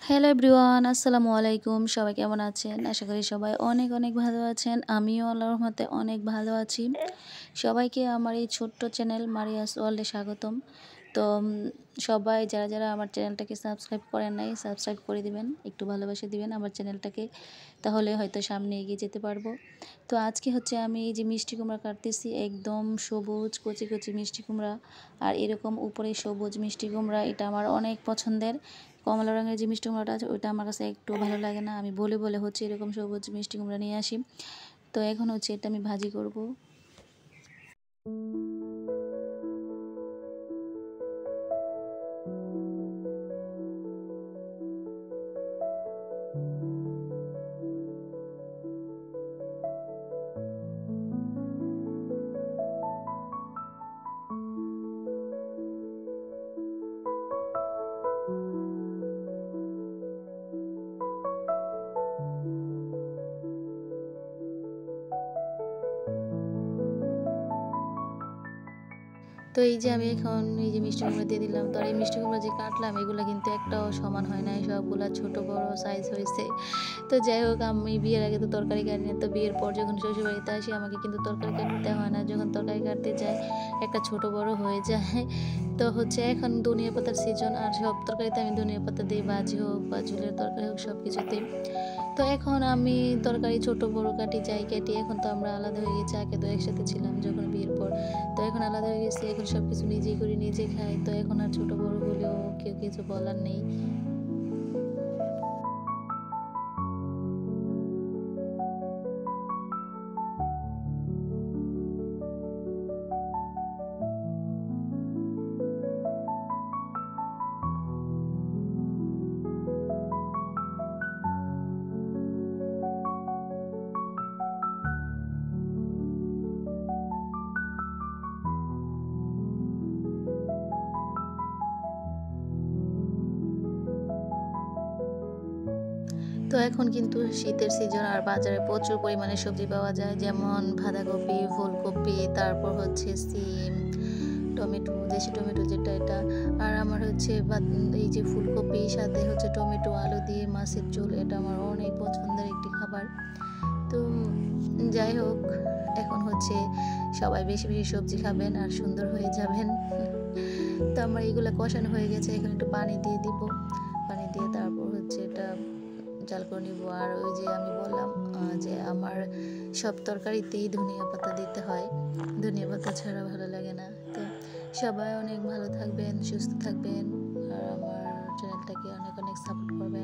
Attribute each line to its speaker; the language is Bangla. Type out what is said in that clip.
Speaker 1: হ্যালো এভরিওয়ান, আসসালামু আলাইকুম। সবাই কেমন আছেন? আশা করি সবাই অনেক অনেক ভালো আছেন। আমিও আল্লাহর রহমতে অনেক ভালো আছি। সবাইকে আমার এই ছোট্ট চ্যানেল মারিয়াস ওয়ার্ল্ডে স্বাগতম। তো সবাই যারা আমার চ্যানেলটাকে সাবস্ক্রাইব করেন নাই, সাবস্ক্রাইব করে দিবেন, একটু ভালোবাসা দিবেন আমার চ্যানেলটাকে, তাহলে হয়তো সামনে এগিয়ে যেতে পারবো। তো আজকে হচ্ছে আমি এই যে মিষ্টি কুমড়া কাটতেছি, একদম সবুজ কচি কচি মিষ্টি কুমড়া। আর এরকম উপরে সবুজ মিষ্টি কুমড়া এটা আমার অনেক পছন্দের। কমলা রঙের যে মিষ্টি কুমড়াটা আছে ওইটা আমার কাছে একটু ভালো লাগে না। আমি বলে বলে হচ্ছে এরকম সবুজ মিষ্টি কুমড়া নিয়ে আসি। তো এখন হচ্ছে এটা আমি ভাজি করব। তো এই যে আমি এখন এই যে মিষ্টি কুমড়া দিয়ে দিলাম। তো আর এই মিষ্টি কুমড়া যে কাটলাম এগুলো কিন্তু একটাও সমান হয় নাই, সবগুলা ছোট বড় সাইজ হয়েছে। তো যাই হোক, আমি বিয়ের আগে তো তরকারি কাটি না, তো বিয়ের পর যখন শ্বশুরবাড়িতে আসি আমাকে কিন্তু তরকারি কাটতে হয় না। যখন তরকারি কাটতে যাই একটা ছোট বড় হয়ে যায়। তো হচ্ছে এখন ধনিয়া পাতার সিজন, আর সব তরকারিতে আমি ধনিয়া পাতা দিই, ভাজি হোক বা ঝোলের তরকারি হোক সব কিছুতেই। তো এখন আমি তরকারি ছোট বড় কাটি, যাই কাটি। এখন তো আমরা আলাদা হয়ে গেছি, আগে তো একসাথে ছিলাম যখন বিয়ের পর। তো এখন আলাদা হয়ে গেছি, এখন সব কিছু নিজেই করি, নিজে খাই। তো এখন আর ছোট বড় হলেও কেউ কিছু বলার নেই। তো এখন কিন্তু শীতের সিজন, আর বাজারে প্রচুর পরিমাণে সবজি পাওয়া যায়, যেমন বাঁধাকপি, ফুলকপি, তারপর হচ্ছে সিম, টমেটো, দেশি টমেটো যেটা এটা। আর আমার হচ্ছে এই যে ফুলকপি সাথে হচ্ছে টমেটো আলু দিয়ে মাছের ঝোল, এটা আমার অনেক পছন্দের একটি খাবার। তো যাই হোক, এখন হচ্ছে সবাই বেশি বেশি সবজি খাবেন আর সুন্দর হয়ে যাবেন। তো আমার এইগুলো কষানো হয়ে গেছে, এখন একটু পানি দিয়ে দিব। পানি দিয়ে তারপর হচ্ছে এটা জাল করে নিব। আর ওই যে আমি বললাম যে আমার সব তরকারিতেই ধনিয়া পাতা দিতে হয়, ধনিয়া পাতা ছাড়া ভালো লাগে না। তো সবাই অনেক ভালো থাকবেন, সুস্থ থাকবেন, আর আমার চ্যানেলটাকে অনেক অনেক সাপোর্ট করবেন।